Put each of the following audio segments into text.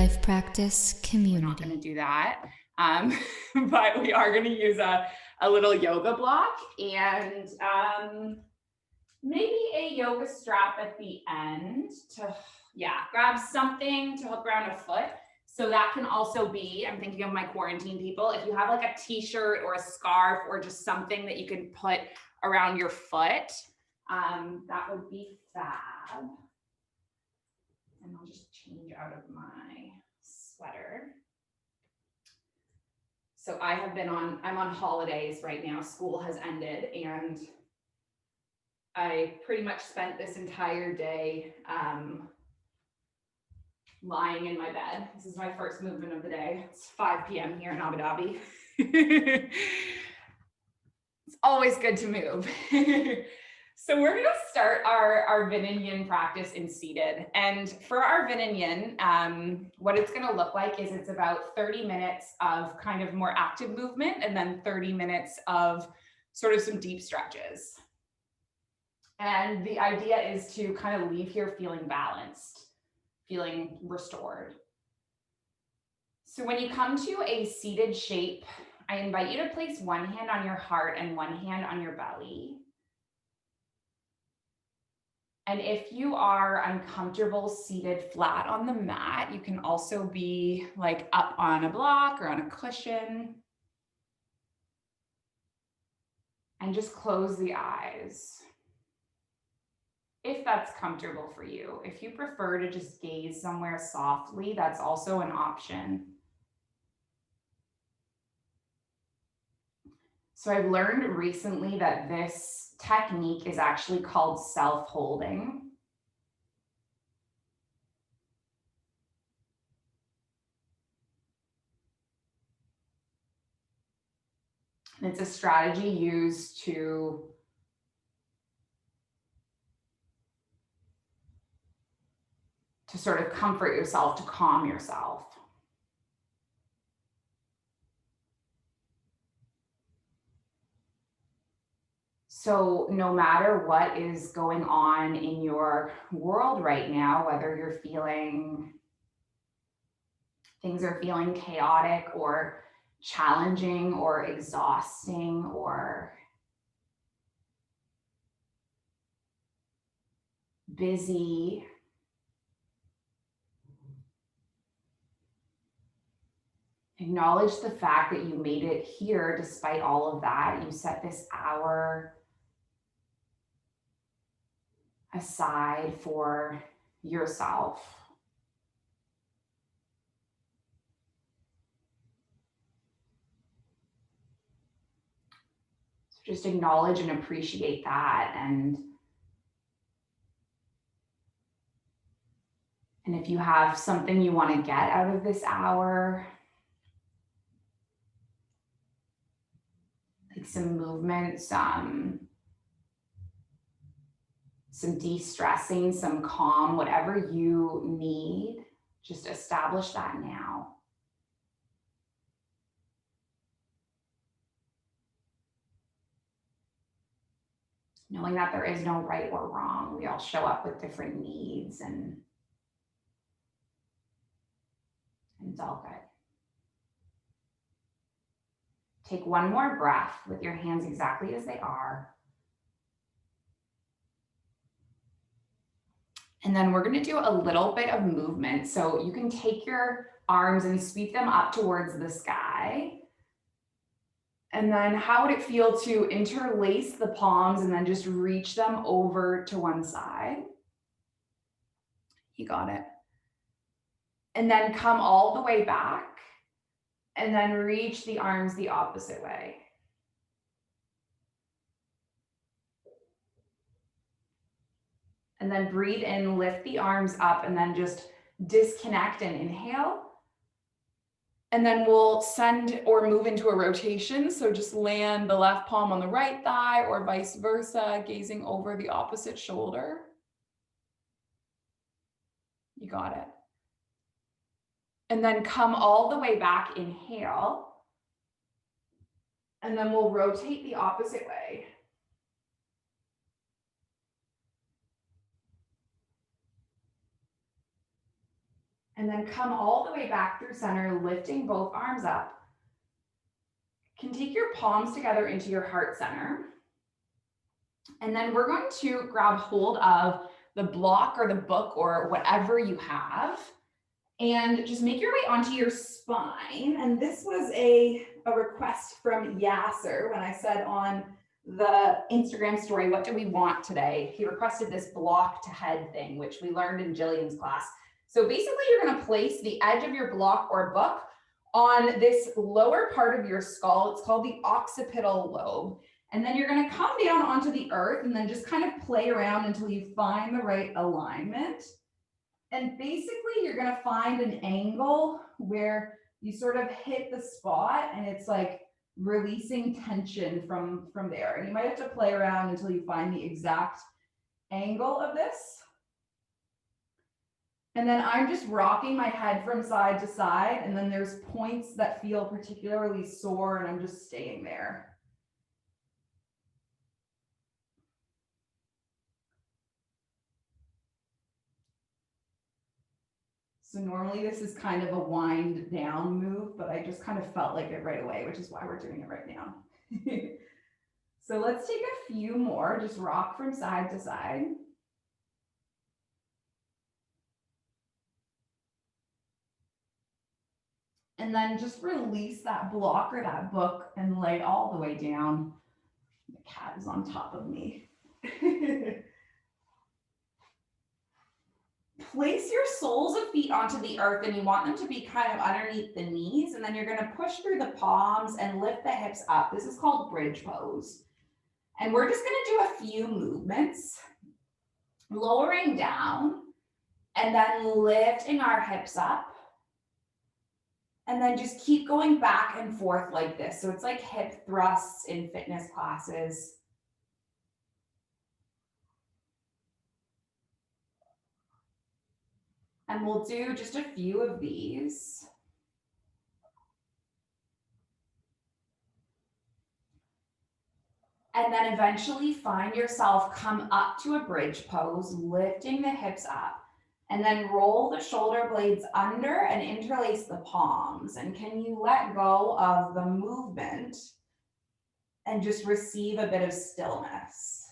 life practice community. We're not going to do that, but we are going to use a little yoga block and maybe a yoga strap at the end to, grab something to hook around a foot. So that can also be, I'm thinking of my quarantine people, if you have like a t-shirt or a scarf or just something that you can put around your foot, that would be fab. And I'll just change out of my sweater. So I'm on holidays right now. School has ended and I pretty much spent this entire day lying in my bed. This is my first movement of the day. It's 5 p.m. here in Abu Dhabi. It's always good to move. So we're going to start our Vin Yin practice in seated. And for our Vin Yin, what it's going to look like is it's about 30 minutes of kind of more active movement and then 30 minutes of sort of some deep stretches. And the idea is to kind of leave here feeling balanced, feeling restored. So when you come to a seated shape, I invite you to place one hand on your heart and one hand on your belly. And if you are uncomfortable seated flat on the mat, you can also be like up on a block or on a cushion. And just close the eyes. If that's comfortable for you. If you prefer to just gaze somewhere softly, that's also an option. So I've learned recently that this technique is actually called self-holding. And it's a strategy used to sort of comfort yourself, to calm yourself. So no matter what is going on in your world right now, whether you're feeling, things are feeling chaotic or challenging or exhausting or busy, acknowledge the fact that you made it here despite all of that. You set this hour aside for yourself. So just acknowledge and appreciate that. And if you have something you want to get out of this hour, like some movement, some de-stressing, some calm, whatever you need, just establish that now. Knowing that there is no right or wrong. We all show up with different needs and it's all good. Take one more breath with your hands exactly as they are. And then we're going to do a little bit of movement. So you can take your arms and sweep them up towards the sky. And then how would it feel to interlace the palms and then just reach them over to one side? You got it. And then come all the way back and then reach the arms the opposite way. And then breathe in, lift the arms up, and then just disconnect and inhale. And then we'll send or move into a rotation. So just land the left palm on the right thigh or vice versa, gazing over the opposite shoulder. You got it. And then come all the way back, inhale. And then we'll rotate the opposite way. And then come all the way back through center, lifting both arms up. You can take your palms together into your heart center. And then we're going to grab hold of the block or the book or whatever you have, and just make your way onto your spine. And this was a request from Yasser when I said on the Instagram story, what do we want today? He requested this block to head thing, which we learned in Jillian's class. So basically you're going to place the edge of your block or book on this lower part of your skull. It's called the occipital lobe. And then you're going to come down onto the earth and then just kind of play around until you find the right alignment. And basically you're going to find an angle where you sort of hit the spot and it's like releasing tension from there. And you might have to play around until you find the exact angle of this. And then I'm just rocking my head from side to side. And then there's points that feel particularly sore and I'm just staying there. So normally this is kind of a wind down move, but I just kind of felt like it right away, which is why we're doing it right now. So let's take a few more, just rock from side to side. And then just release that block or that book and lay all the way down. The cat is on top of me. Place your soles of feet onto the earth and you want them to be kind of underneath the knees, and then you're going to push through the palms and lift the hips up. This is called bridge pose. And we're just going to do a few movements, lowering down and then lifting our hips up. And then just keep going back and forth like this. So it's like hip thrusts in fitness classes. And we'll do just a few of these. And then eventually find yourself come up to a bridge pose, lifting the hips up. And then roll the shoulder blades under and interlace the palms. And can you let go of the movement and just receive a bit of stillness?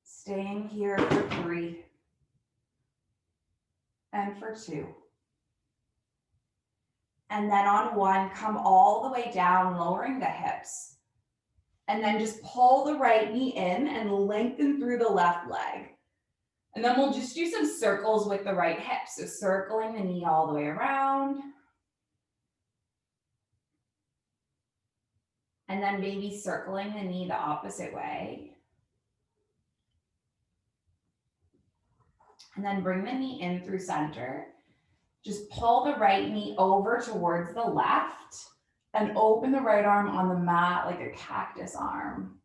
Staying here for 3 and for 2. And then on 1, come all the way down, lowering the hips. And then just pull the right knee in and lengthen through the left leg. And then we'll just do some circles with the right hip. So circling the knee all the way around. And then maybe circling the knee the opposite way. And then bring the knee in through center. Just pull the right knee over towards the left and open the right arm on the mat like a cactus arm.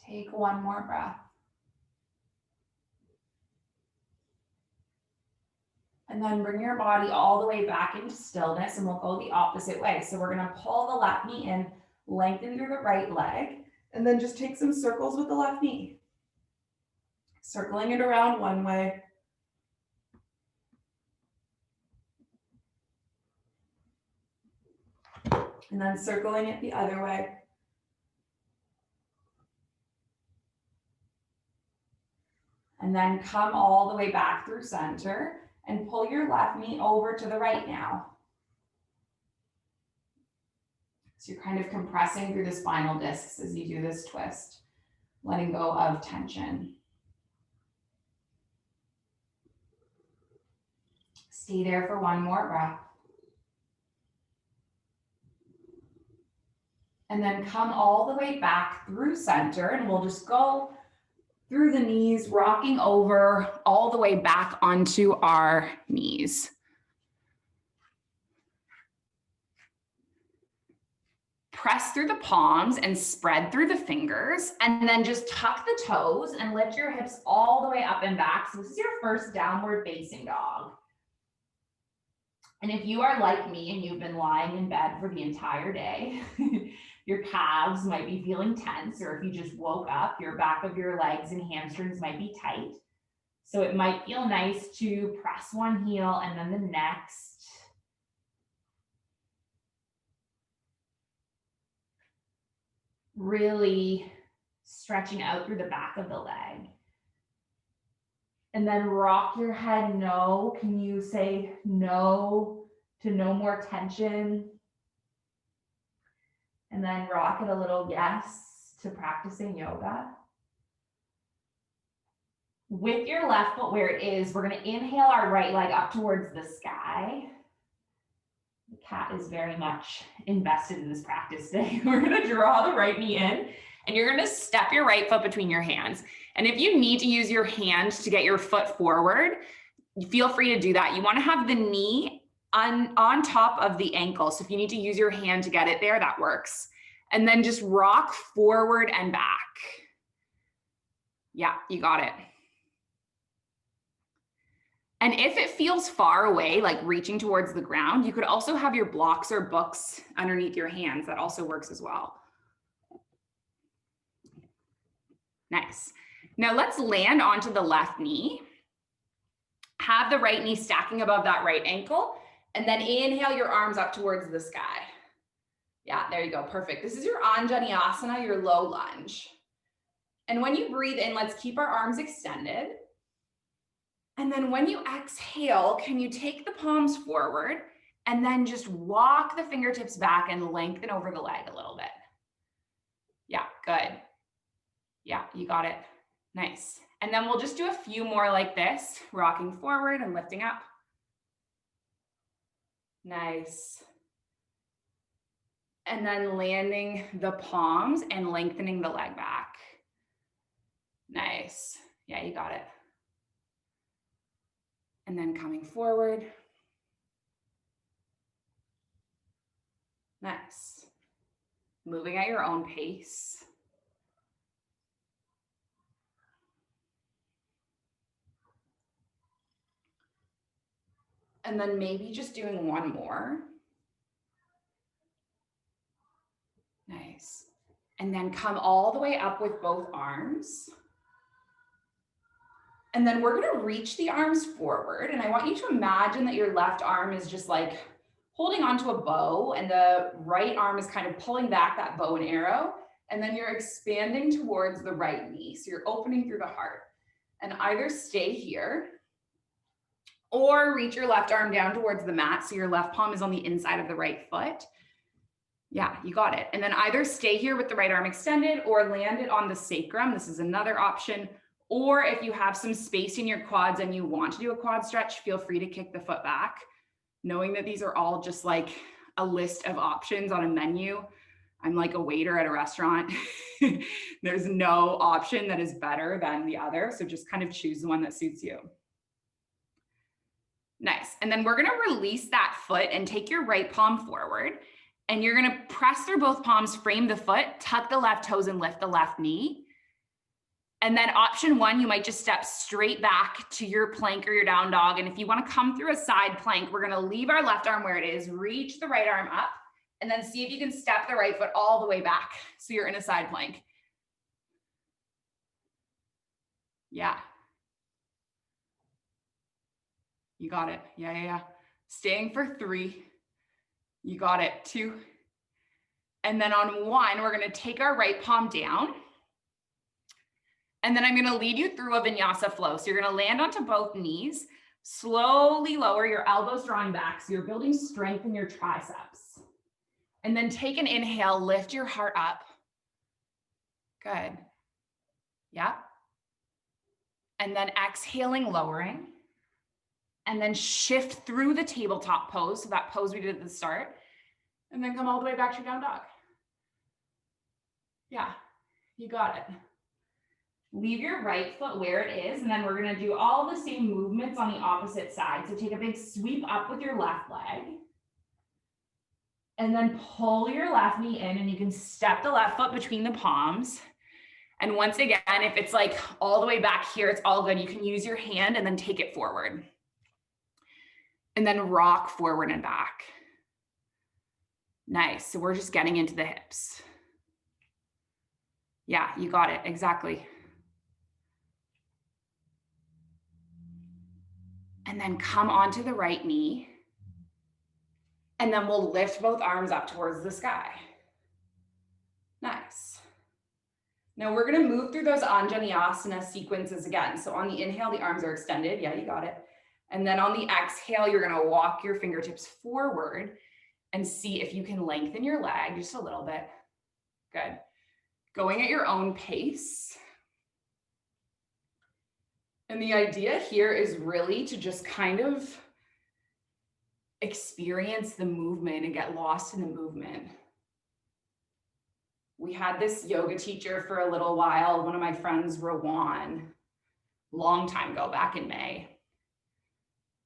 Take one more breath. And then bring your body all the way back into stillness, and we'll go the opposite way. So we're going to pull the left knee in, lengthen through the right leg, and then just take some circles with the left knee. Circling it around one way. And then circling it the other way. And then come all the way back through center. And pull your left knee over to the right now. So you're kind of compressing through the spinal discs as you do this twist, letting go of tension. Stay there for one more breath. And then come all the way back through center, and we'll just go through the knees, rocking over all the way back onto our knees. press through the palms and spread through the fingers, and then just tuck the toes and lift your hips all the way up and back. So this is your first downward facing dog. And if you are like me and you've been lying in bed for the entire day, your calves might be feeling tense, or if you just woke up, your back of your legs and hamstrings might be tight. So it might feel nice to press one heel and then the next. Really stretching out through the back of the leg. And then rock your head no. Can you say no to no more tension? And then rock it a little yes to practicing yoga. With your left foot where it is, we're going to inhale our right leg up towards the sky. The cat is very much invested in this practice today. We're going to draw the right knee in, and you're going to step your right foot between your hands. And if you need to use your hand to get your foot forward, feel free to do that. You want to have the knee on top of the ankle. So if you need to use your hand to get it there, that works. And then just rock forward and back. Yeah, you got it. And if it feels far away, like reaching towards the ground, you could also have your blocks or books underneath your hands. That also works as well. Nice. Now let's land onto the left knee. Have the right knee stacking above that right ankle, and then inhale your arms up towards the sky. Yeah, there you go. Perfect. This is your Anjaneyasana, your low lunge. And when you breathe in, let's keep our arms extended. And then when you exhale, can you take the palms forward and then just walk the fingertips back and lengthen over the leg a little bit? Yeah, good. Yeah, you got it. Nice. And then we'll just do a few more like this, rocking forward and lifting up. Nice. And then landing the palms and lengthening the leg back. Nice. Yeah, you got it. And then coming forward. Nice. Moving at your own pace. And then maybe just doing one more. Nice. And then come all the way up with both arms. And then we're going to reach the arms forward. And I want you to imagine that your left arm is just like holding onto a bow, and the right arm is kind of pulling back that bow and arrow. And then you're expanding towards the right knee. So you're opening through the heart. And either stay here or reach your left arm down towards the mat. So your left palm is on the inside of the right foot. Yeah, you got it. And then either stay here with the right arm extended or land it on the sacrum. This is another option. Or if you have some space in your quads and you want to do a quad stretch, feel free to kick the foot back, knowing that these are all just like a list of options on a menu. I'm like a waiter at a restaurant. There's no option that is better than the other. So just kind of choose the one that suits you. Nice. And then we're going to release that foot and take your right palm forward. And you're going to press through both palms, frame the foot, tuck the left toes, and lift the left knee. And then option one, you might just step straight back to your plank or your down dog. And if you want to come through a side plank, we're going to leave our left arm where it is, reach the right arm up, and then see if you can step the right foot all the way back. So you're in a side plank. Yeah. You got it. Yeah. Staying for 3. You got it. 2. And then on 1, we're going to take our right palm down. And then I'm going to lead you through a vinyasa flow. So you're going to land onto both knees, slowly lower your elbows drawing back. So you're building strength in your triceps. And then take an inhale, lift your heart up. Good. Yeah. And then exhaling, lowering. And then shift through the tabletop pose. So that pose we did at the start. And then come all the way back to your down dog. Yeah, you got it. Leave your right foot where it is, and then we're going to do all the same movements on the opposite side. So take a big sweep up with your left leg. And then pull your left knee in, and you can step the left foot between the palms. And once again, if it's like all the way back here, it's all good. You can use your hand and then take it forward. And then rock forward and back. Nice. So we're just getting into the hips. Yeah, you got it. Exactly. And then come onto the right knee. And then we'll lift both arms up towards the sky. Nice. Now we're going to move through those Anjaneyasana sequences again. So on the inhale, the arms are extended. Yeah, you got it. And then on the exhale, you're going to walk your fingertips forward and see if you can lengthen your leg just a little bit. Good. Going at your own pace. And the idea here is really to just kind of experience the movement and get lost in the movement. We had this yoga teacher for a little while, one of my friends, Rowan, long time ago, back in May.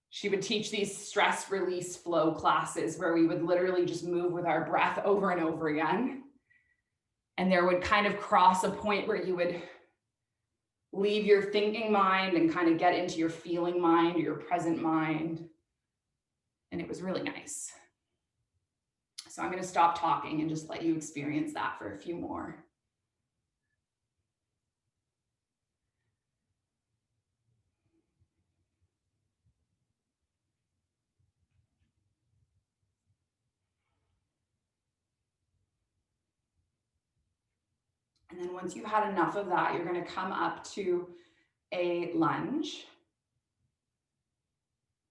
She would teach these stress release flow classes where we would literally just move with our breath over and over again. And there would kind of cross a point where you would leave your thinking mind and kind of get into your feeling mind, your present mind. And it was really nice. So I'm going to stop talking and just let you experience that for a few more. And then once you've had enough of that, you're going to come up to a lunge.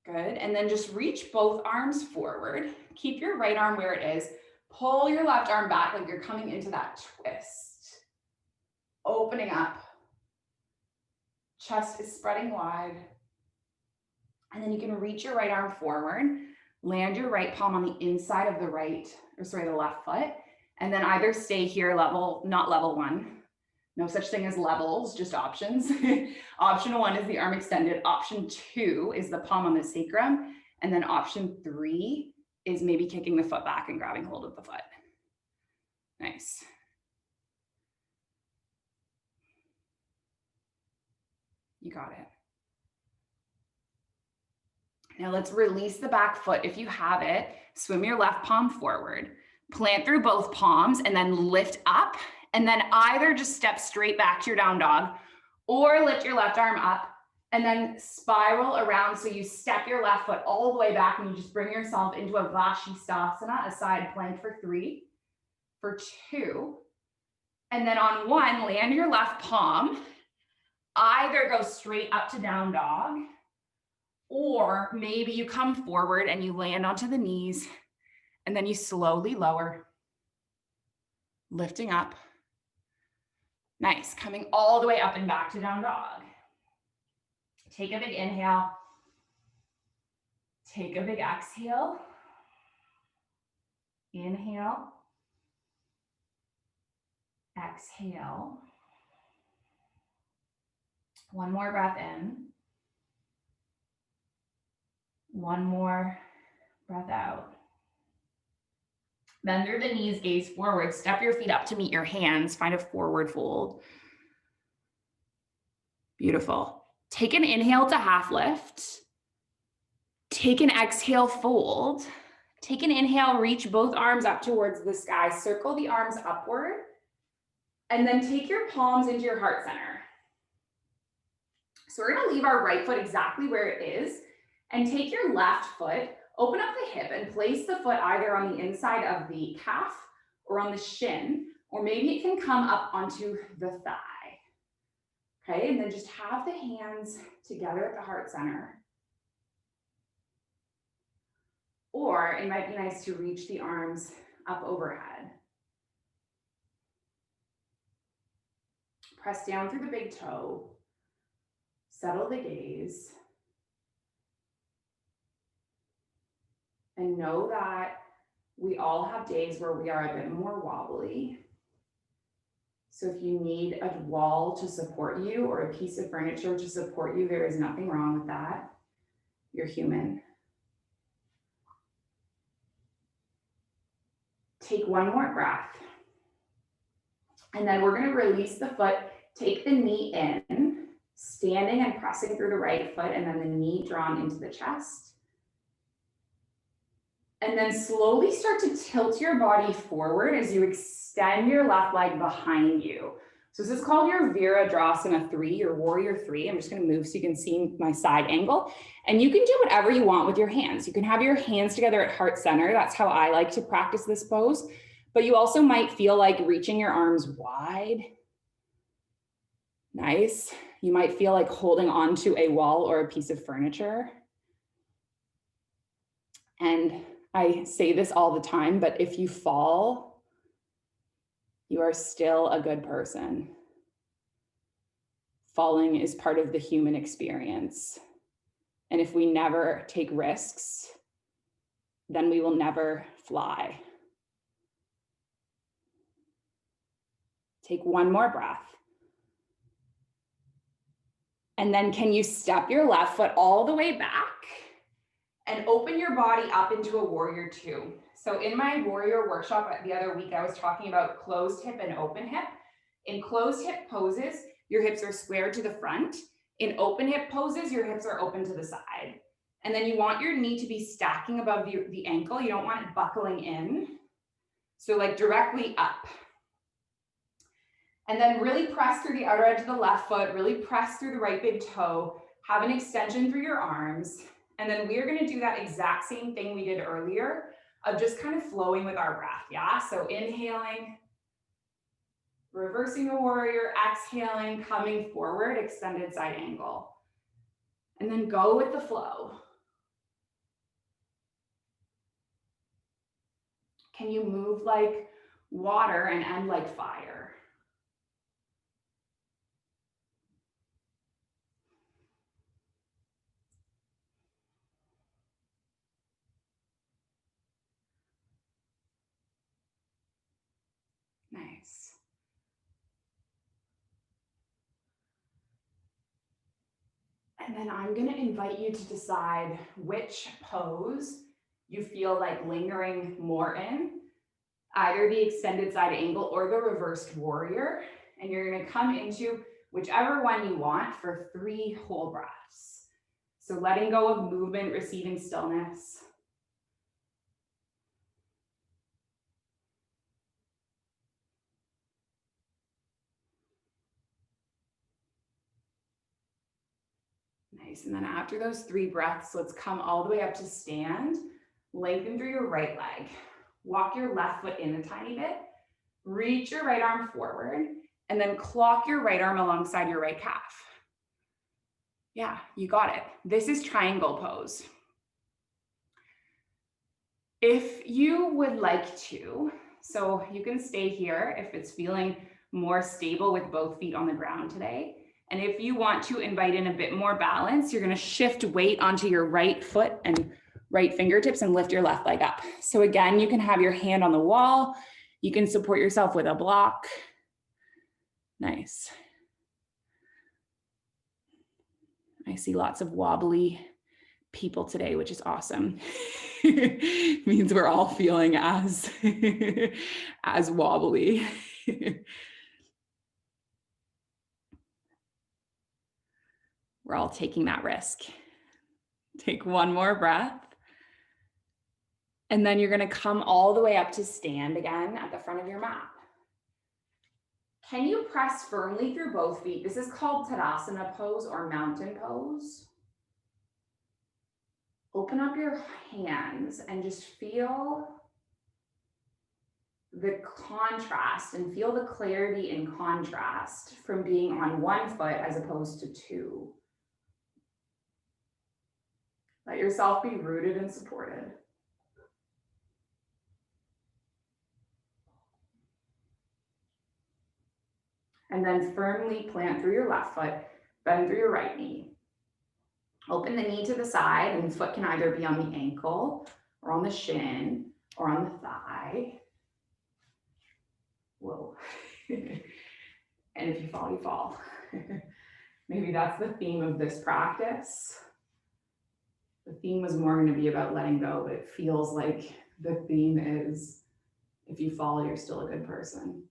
Good. And then just reach both arms forward. Keep your right arm where it is. Pull your left arm back like you're coming into that twist. Opening up. Chest is spreading wide. And then you can reach your right arm forward. Land your right palm on the inside of the left foot. And then either stay here level, not level one. No such thing as levels, just options. Option 1 is the arm extended. Option 2 is the palm on the sacrum. And then option 3 is maybe kicking the foot back and grabbing hold of the foot. Nice. You got it. Now let's release the back foot. If you have it, swim your left palm forward. Plant through both palms and then lift up. And then either just step straight back to your down dog or lift your left arm up and then spiral around. So you step your left foot all the way back and you just bring yourself into a Vashisthasana, a side plank for 3, for 2. And then on 1, land your left palm. Either go straight up to down dog, or maybe you come forward and you land onto the knees and then you slowly lower, lifting up. Nice, coming all the way up and back to down dog. Take a big inhale. Take a big exhale. Inhale. Exhale. One more breath in. One more breath out. Bend through the knees, gaze forward. Step your feet up to meet your hands. Find a forward fold. Beautiful. Take an inhale to half lift. Take an exhale, fold. Take an inhale, reach both arms up towards the sky. Circle the arms upward. And then take your palms into your heart center. So we're going to leave our right foot exactly where it is and take your left foot, open up the hip and place the foot either on the inside of the calf or on the shin, or maybe it can come up onto the thigh. Okay, and then just have the hands together at the heart center. Or it might be nice to reach the arms up overhead. Press down through the big toe. Settle the gaze. And know that we all have days where we are a bit more wobbly. So if you need a wall to support you or a piece of furniture to support you, there is nothing wrong with that. You're human. take one more breath. And then we're gonna release the foot, take the knee in, standing and pressing through the right foot, and then the knee drawn into the chest. And then slowly start to tilt your body forward as you extend your left leg behind you. So this is called your Virabhadrasana 3, your warrior 3. I'm just gonna move so you can see my side angle. And you can do whatever you want with your hands. You can have your hands together at heart center. That's how I like to practice this pose. But you also might feel like reaching your arms wide. Nice. You might feel like holding onto a wall or a piece of furniture. And I say this all the time, but if you fall, you are still a good person. Falling is part of the human experience. And if we never take risks, then we will never fly. Take one more breath. And then can you step your left foot all the way back and open your body up into a warrior 2. So in my warrior workshop the other week, I was talking about closed hip and open hip. In closed hip poses, your hips are square to the front. In open hip poses, your hips are open to the side. And then you want your knee to be stacking above the ankle. You don't want it buckling in. So like directly up. And then really press through the outer edge of the left foot, really press through the right big toe, have an extension through your arms. And then we are gonna do that exact same thing we did earlier of just kind of flowing with our breath, yeah? So inhaling, reversing a warrior, exhaling, coming forward, extended side angle. And then go with the flow. Can you move like water and end like fire? Nice. And then I'm gonna invite you to decide which pose you feel like lingering more in, either the extended side angle or the reversed warrior. And you're gonna come into whichever one you want for 3 whole breaths. So letting go of movement, receiving stillness. Nice, and then after those 3 breaths, let's come all the way up to stand. Lengthen through your right leg. Walk your left foot in a tiny bit. Reach your right arm forward, and then clock your right arm alongside your right calf. Yeah, you got it. This is triangle pose. If you would like to, so you can stay here if it's feeling more stable with both feet on the ground today. And if you want to invite in a bit more balance, you're gonna shift weight onto your right foot and right fingertips and lift your left leg up. So again, you can have your hand on the wall. You can support yourself with a block. Nice. I see lots of wobbly people today, which is awesome. Means we're all feeling as wobbly. We're all taking that risk. Take one more breath. And then you're gonna come all the way up to stand again at the front of your mat. Can you press firmly through both feet? This is called Tadasana pose or mountain pose. Open up your hands and just feel the contrast and feel the clarity in contrast from being on one foot as opposed to 2. Let yourself be rooted and supported. And then firmly plant through your left foot, bend through your right knee. Open the knee to the side, and the foot can either be on the ankle or on the shin or on the thigh. Whoa. And if you fall, you fall. Maybe that's the theme of this practice. The theme was more going to be about letting go, but it feels like the theme is If you fall, you're still a good person.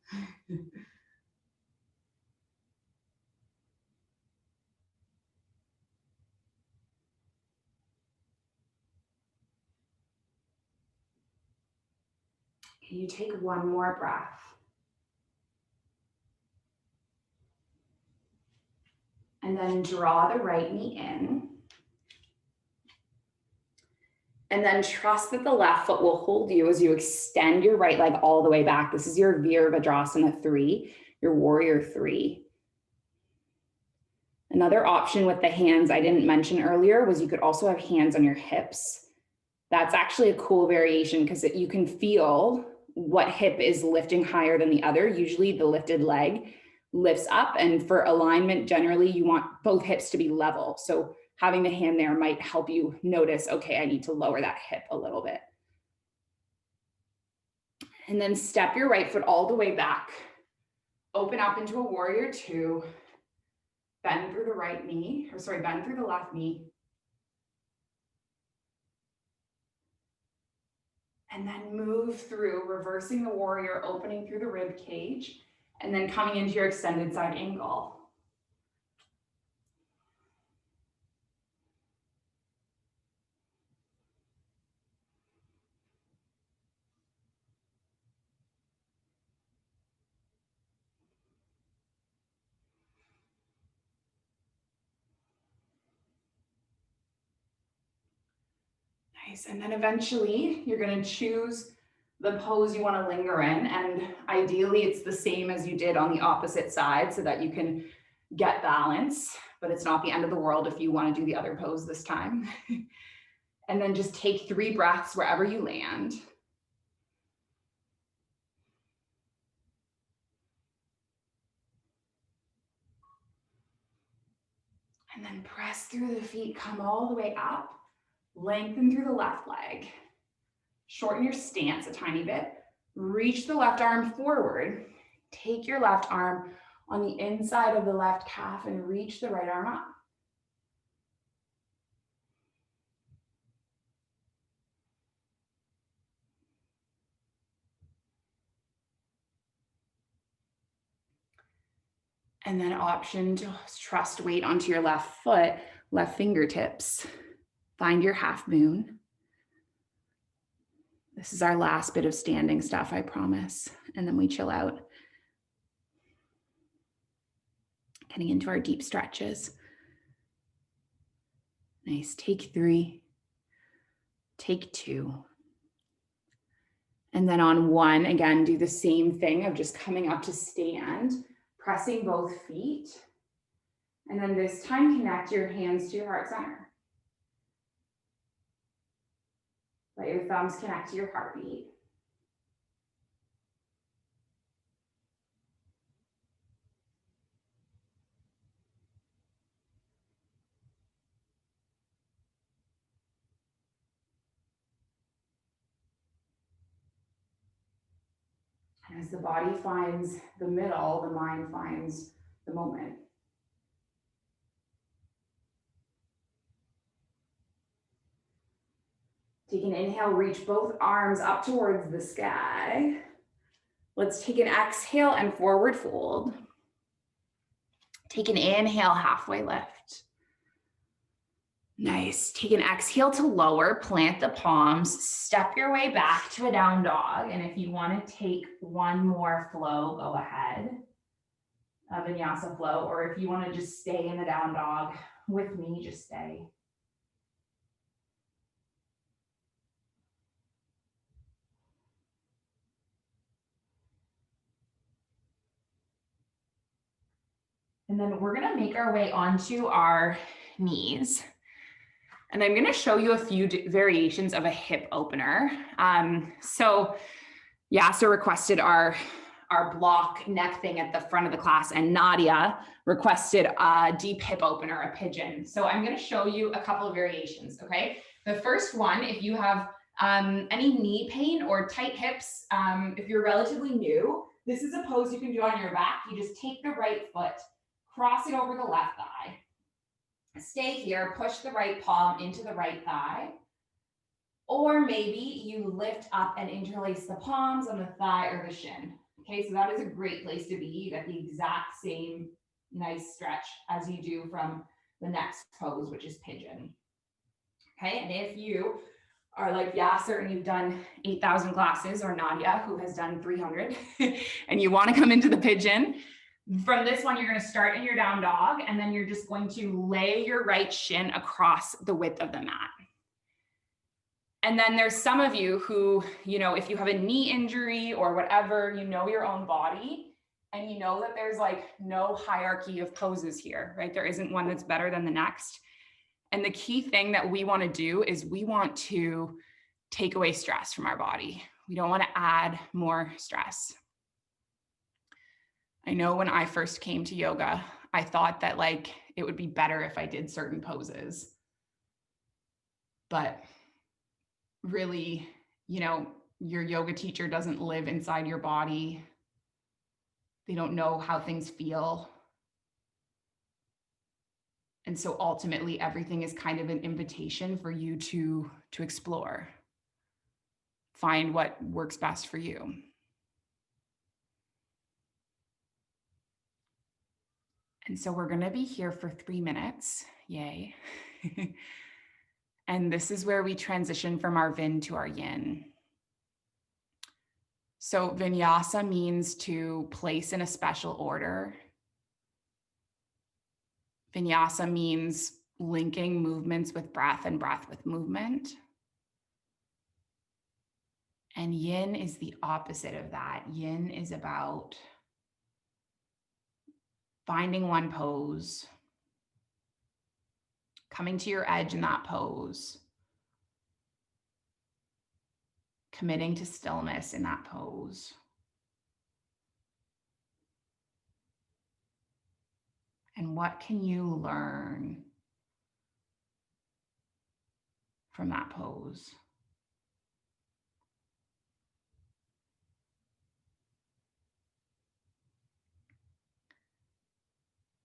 You take one more breath. And then draw the right knee in. And then trust that the left foot will hold you as you extend your right leg all the way back. This is your Virabhadrasana 3, your warrior 3. Another option with the hands I didn't mention earlier was you could also have hands on your hips. That's actually a cool variation because you can feel what hip is lifting higher than the other. Usually the lifted leg lifts up, and for alignment, generally you want both hips to be level. So having the hand there might help you notice, okay, I need to lower that hip a little bit. And then step your right foot all the way back. Open up into a warrior 2. Bend through the right knee, bend through the left knee. And then move through, reversing the warrior, opening through the rib cage, and then coming into your extended side angle. Nice, and then eventually you're gonna choose the pose you wanna linger in, and ideally it's the same as you did on the opposite side so that you can get balance, but it's not the end of the world if you wanna do the other pose this time. And then just take 3 breaths wherever you land. And then press through the feet, come all the way up, lengthen through the left leg. Shorten your stance a tiny bit. Reach the left arm forward. Take your left arm on the inside of the left calf and reach the right arm up. And then option to trust weight onto your left foot, left fingertips. Find your half moon. This is our last bit of standing stuff, I promise. And then we chill out. Getting into our deep stretches. Nice, take 3, take 2. And then on 1, again, do the same thing of just coming up to stand, pressing both feet. And then this time, connect your hands to your heart center. Let your thumbs connect to your heartbeat. And as the body finds the middle, the mind finds the moment. Take an inhale, reach both arms up towards the sky. Let's take an exhale and forward fold. Take an inhale, halfway lift. Nice. Take an exhale to lower, plant the palms, step your way back to a down dog. And if you want to take one more flow, go ahead. A vinyasa flow, or if you want to just stay in the down dog with me, just stay. And then we're going to make our way onto our knees. And I'm going to show you a few variations of a hip opener. So Yasser requested our block neck thing at the front of the class, and Nadia requested a deep hip opener, a pigeon. So I'm going to show you a couple of variations, okay? The first one, if you have any knee pain or tight hips, if you're relatively new, this is a pose you can do on your back. You just take the right foot, cross it over the left thigh. Stay here, push the right palm into the right thigh. Or maybe you lift up and interlace the palms on the thigh or the shin. Okay, so that is a great place to be. You get the exact same nice stretch as you do from the next pose, which is pigeon. Okay, and if you are like Yasser and you've done 8,000 classes, or Nadia who has done 300, and you want to come into the pigeon, from this one, you're going to start in your down dog, and then you're just going to lay your right shin across the width of the mat. And then there's some of you who, if you have a knee injury or whatever, you know your own body, and you know that there's like no hierarchy of poses here, right? There isn't one that's better than the next. And the key thing that we want to do is we want to take away stress from our body. We don't want to add more stress. I know when I first came to yoga, I thought that like it would be better if I did certain poses. But really, your yoga teacher doesn't live inside your body. They don't know how things feel. And so ultimately, everything is kind of an invitation for you to explore. Find what works best for you. And so we're going to be here for 3 minutes. Yay. And this is where we transition from our Vin to our Yin. So vinyasa means to place in a special order. Vinyasa means linking movements with breath and breath with movement. And Yin is the opposite of that. Yin is about finding one pose, coming to your edge in that pose, committing to stillness in that pose. And what can you learn from that pose?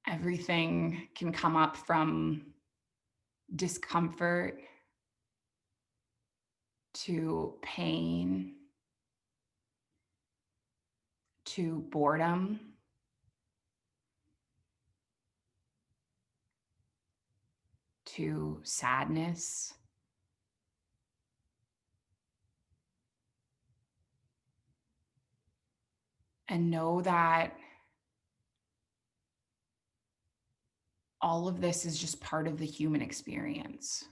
Everything can come up from discomfort to pain to boredom to sadness. And know that all of this is just part of the human experience.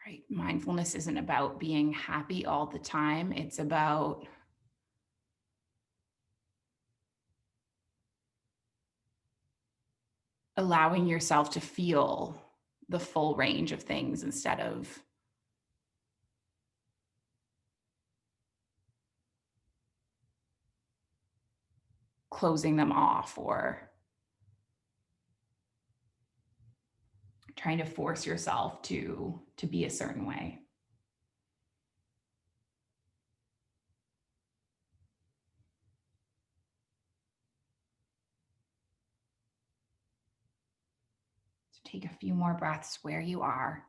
Right? Mindfulness isn't about being happy all the time. It's about allowing yourself to feel the full range of things instead of closing them off or trying to force yourself to be a certain way. So take a few more breaths where you are.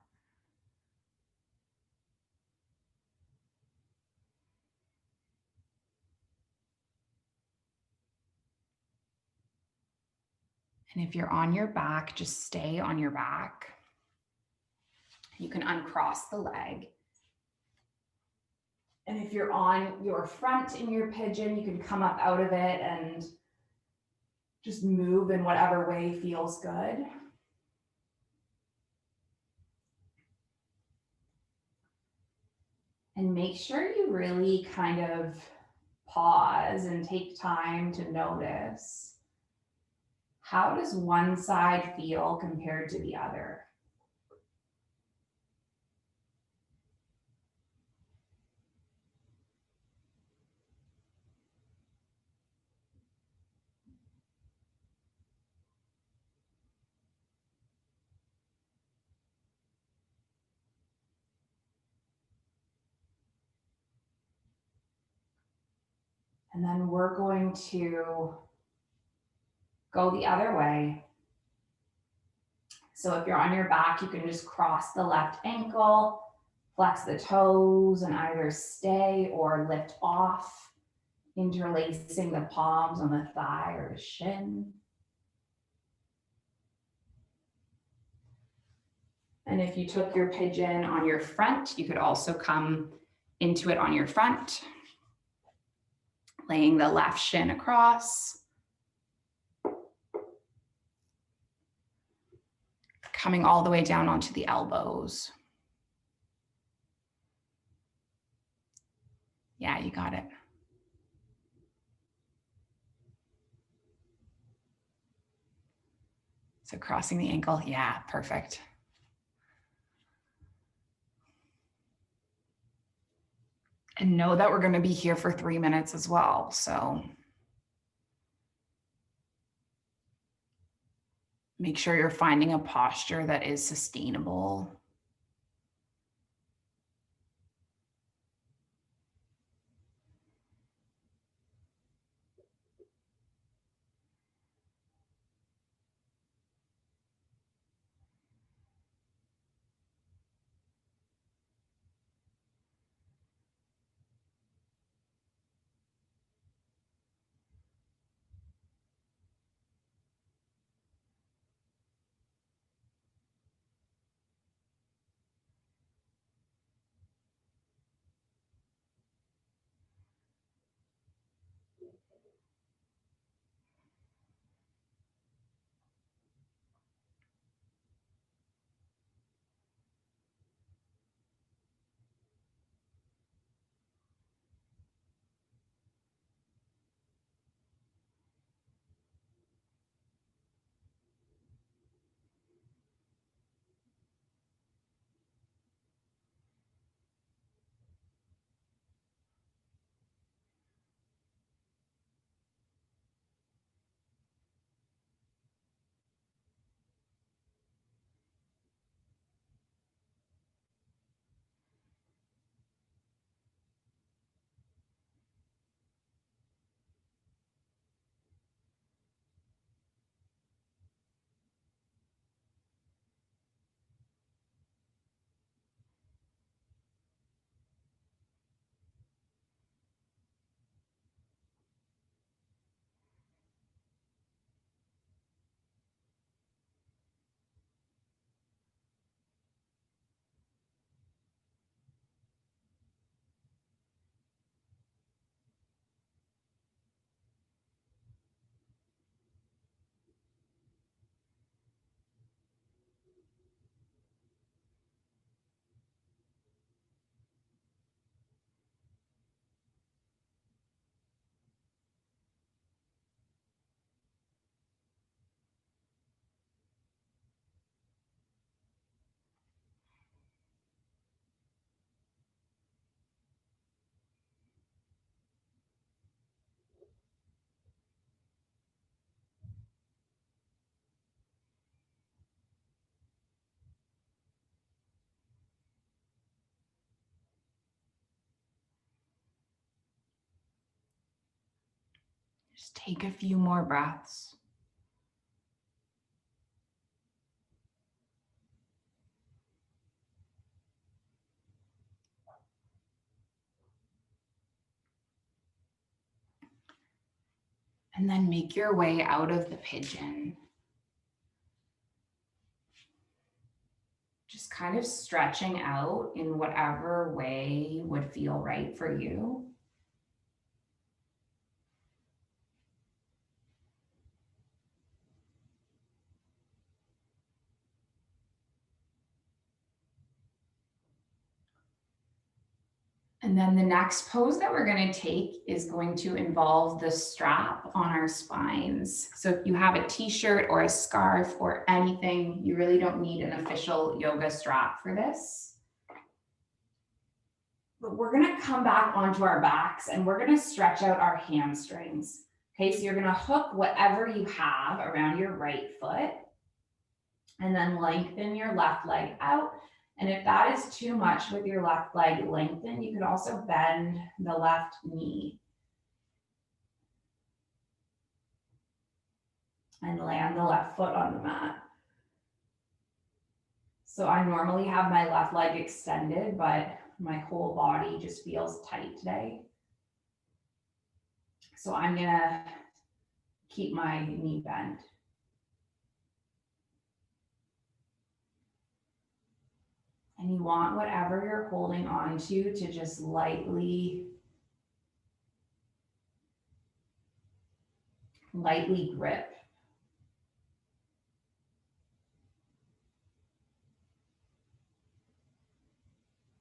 And if you're on your back, just stay on your back. You can uncross the leg. And if you're on your front in your pigeon, you can come up out of it and just move in whatever way feels good. And make sure you really kind of pause and take time to notice, how does one side feel compared to the other? And then we're going to Go the other way. So if you're on your back, you can just cross the left ankle, flex the toes, and either stay or lift off, interlacing the palms on the thigh or the shin. And if you took your pigeon on your front, you could also come into it on your front, laying the left shin across, coming all the way down onto the elbows. Yeah, you got it. So crossing the ankle, yeah, perfect. And know that we're going to be here for 3 minutes as well. So make sure you're finding a posture that is sustainable. Just take a few more breaths. And then make your way out of the pigeon. Just kind of stretching out in whatever way would feel right for you. And then the next pose that we're going to take is going to involve the strap on our spines. So if you have a t-shirt or a scarf or anything, you really don't need an official yoga strap for this. But we're going to come back onto our backs and we're going to stretch out our hamstrings. Okay, so you're going to hook whatever you have around your right foot and then lengthen your left leg out. And if that is too much with your left leg lengthened, you could also bend the left knee. and land the left foot on the mat. So I normally have my left leg extended, but my whole body just feels tight today. So I'm gonna keep my knee bent. And you want whatever you're holding on to just lightly grip.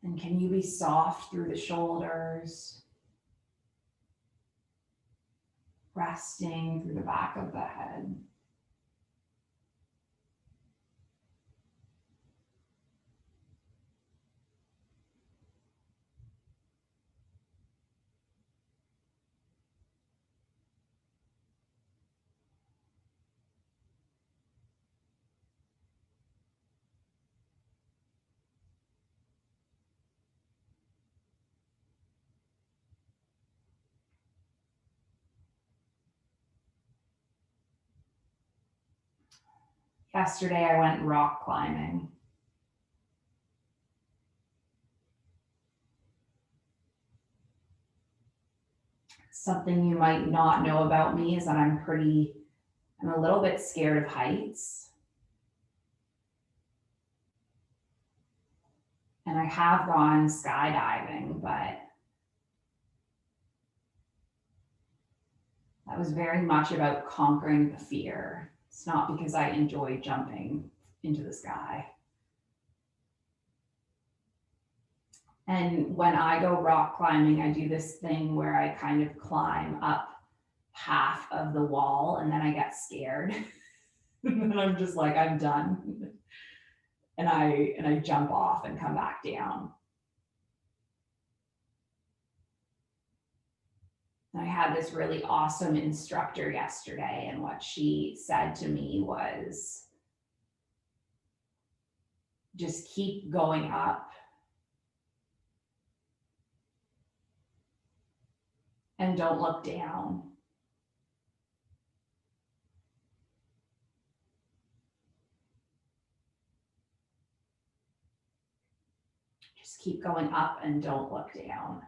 And can you be soft through the shoulders, resting through the back of the head. Yesterday I went rock climbing. Something you might not know about me is that I'm a little bit scared of heights. And I have gone skydiving, but that was very much about conquering the fear. It's not because I enjoy jumping into the sky. And when I go rock climbing, I do this thing where I kind of climb up half of the wall and then I get scared. And then I'm just like, I'm done. And I jump off and come back down. I had this really awesome instructor yesterday, and what she said to me was, just keep going up and don't look down. Just keep going up and don't look down.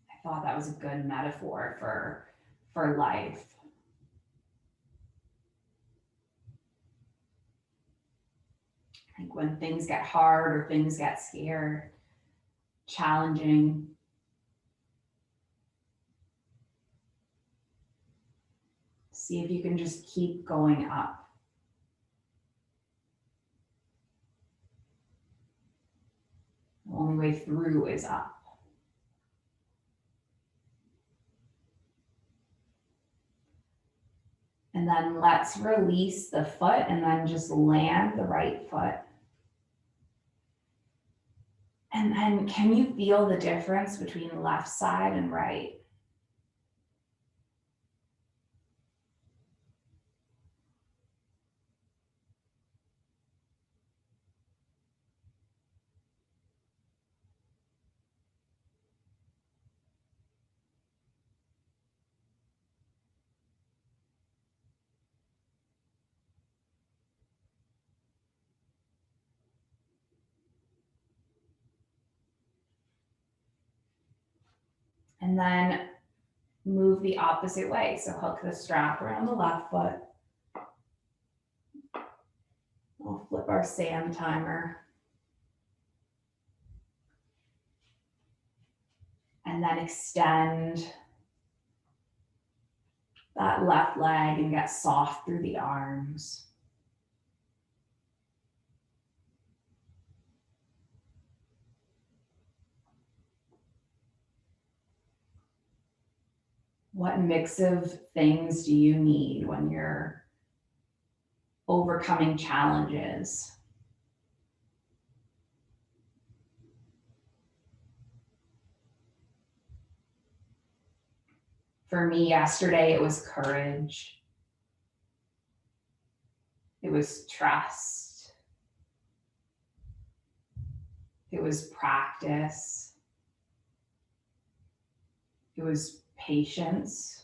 I thought that was a good metaphor for life. Like when things get hard or things get scared, challenging, see if you can just keep going up. The only way through is up. And then let's release the foot and then just land the right foot. And then can you feel the difference between left side and right? And then move the opposite way. So hook the strap around the left foot. We'll flip our sand timer. And then extend that left leg and get soft through the arms. What mix of things do you need when you're overcoming challenges? For me yesterday, it was courage. It was trust. It was practice. It was patience.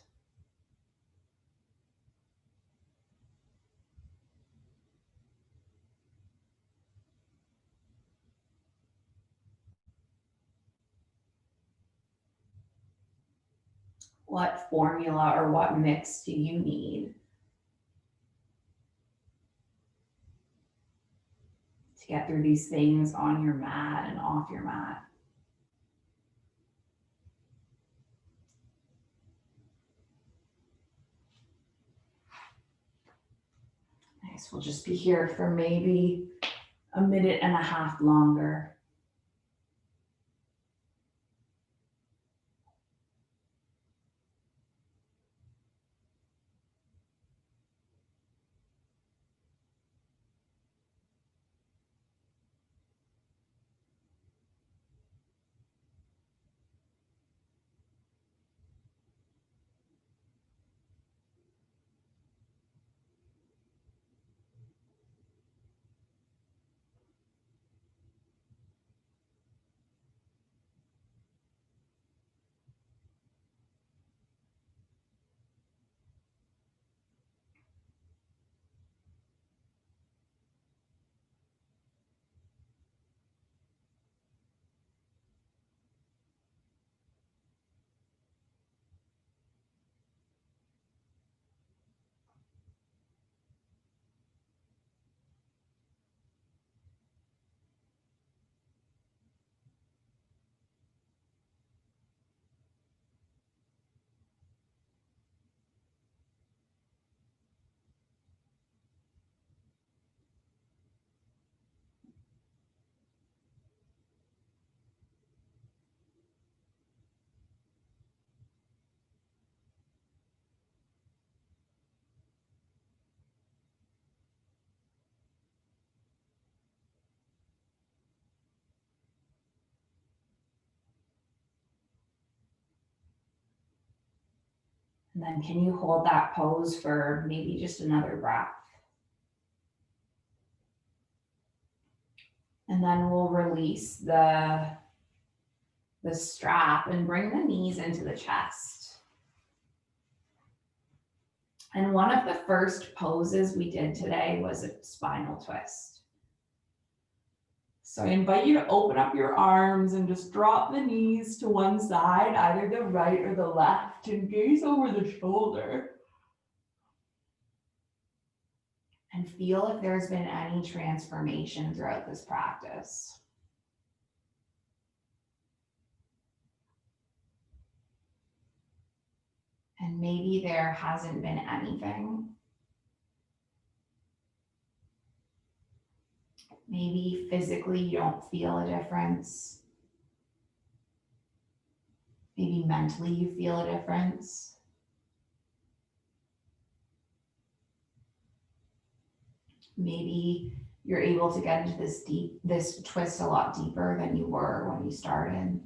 What formula or what mix do you need to get through these things on your mat and off your mat? Nice. We'll just be here for maybe a minute and a half longer. And then can you hold that pose for maybe just another breath? And then we'll release the strap and bring the knees into the chest. And one of the first poses we did today was a spinal twist. So I invite you to open up your arms and just drop the knees to one side, either the right or the left, and gaze over the shoulder. And feel if there's been any transformation throughout this practice. And maybe there hasn't been anything. Maybe physically you don't feel a difference. Maybe mentally you feel a difference. Maybe you're able to get into this twist a lot deeper than you were when you started.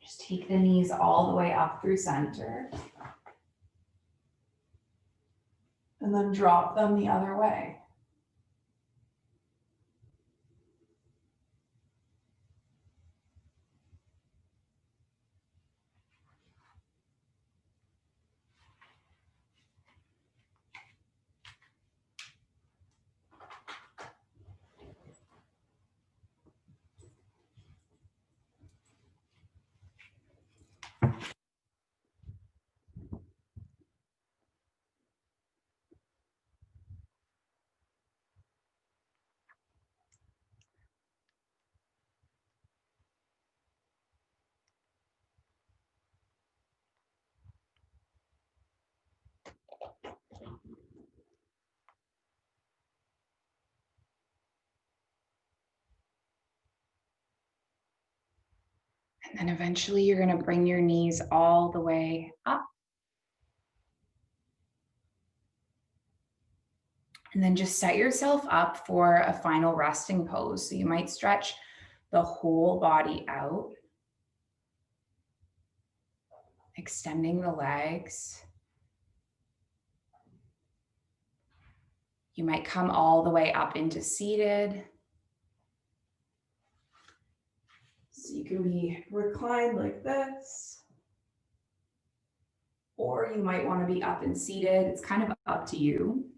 Just take the knees all the way up through center. And then drop them the other way. And then eventually you're going to bring your knees all the way up. And then just set yourself up for a final resting pose. So you might stretch the whole body out, extending the legs. You might come all the way up into seated. So you can be reclined like this, or you might want to be up and seated. It's kind of up to you.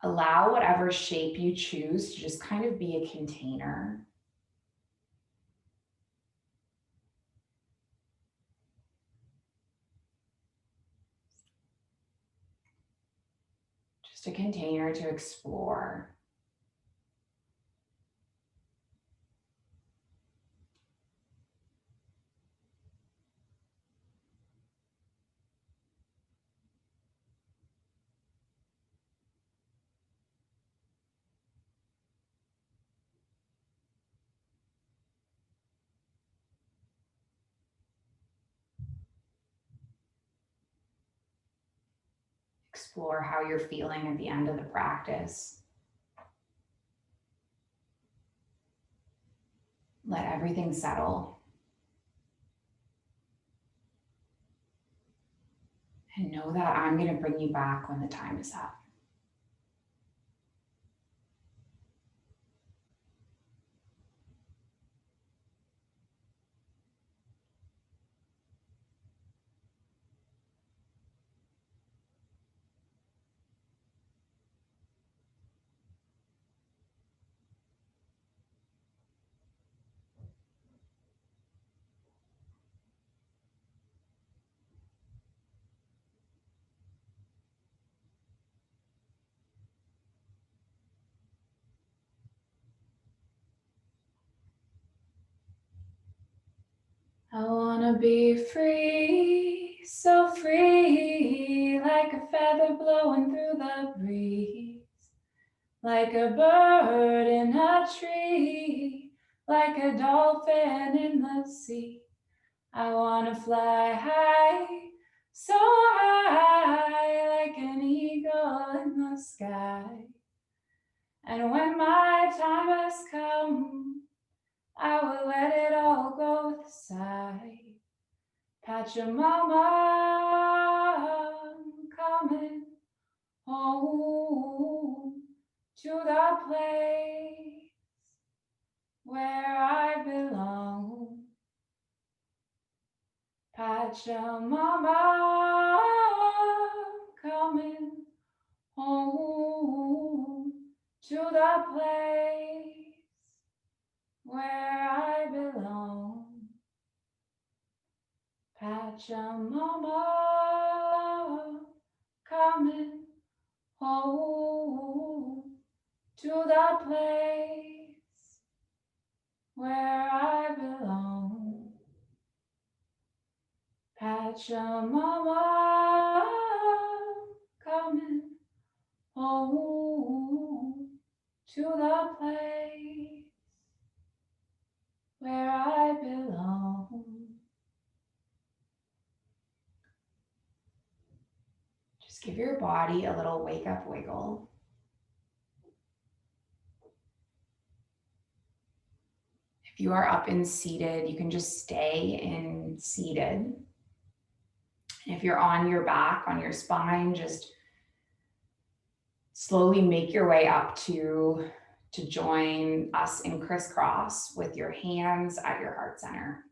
Allow whatever shape you choose to just kind of be a container. Just a container to explore. Explore how you're feeling at the end of the practice. Let everything settle. And know that I'm going to bring you back when the time is up. I wanna be free, so free, like a feather blowing through the breeze, like a bird in a tree, like a dolphin in the sea. I wanna fly high, so high, like an eagle in the sky. And when my time has come, I will let it all go with a sigh. Pachamama, coming home to the place where I belong. Pachamama, coming home to the place where I belong. Pachamama, coming home to the place where I belong. Pachamama, coming home to the place where I belong. Just give your body a little wake up wiggle. If you are up and seated, you can just stay in seated. If you're on your back, on your spine, just slowly make your way up to join us in crisscross with your hands at your heart center.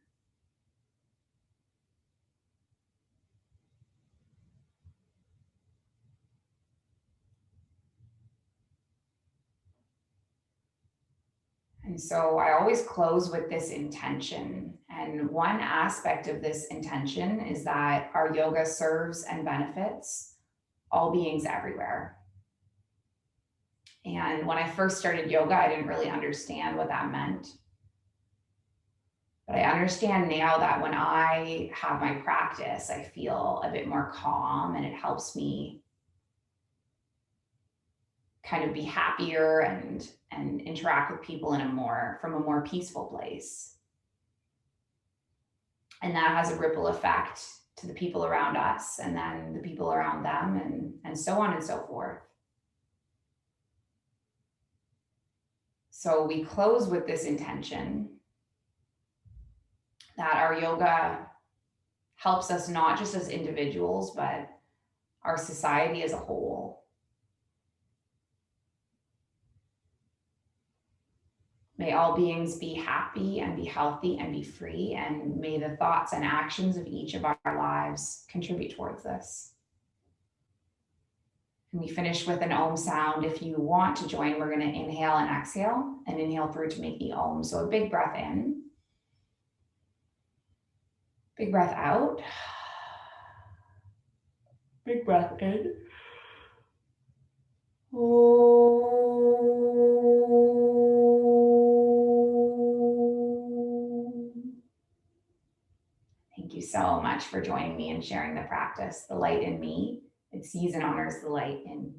And so I always close with this intention. And one aspect of this intention is that our yoga serves and benefits all beings everywhere. And when I first started yoga, I didn't really understand what that meant. But I understand now that when I have my practice, I feel a bit more calm, and it helps me kind of be happier and interact with people from a more peaceful place. And that has a ripple effect to the people around us, and then the people around them, and so on and so forth. So we close with this intention that our yoga helps us not just as individuals, but our society as a whole. May all beings be happy and be healthy and be free, and may the thoughts and actions of each of our lives contribute towards this. And we finish with an Om sound. If you want to join, we're going to inhale and exhale, and inhale through to make the Om. So a big breath in, big breath out, big breath in. Thank you so much for joining me and sharing the practice. The light in me, it sees and honors the light in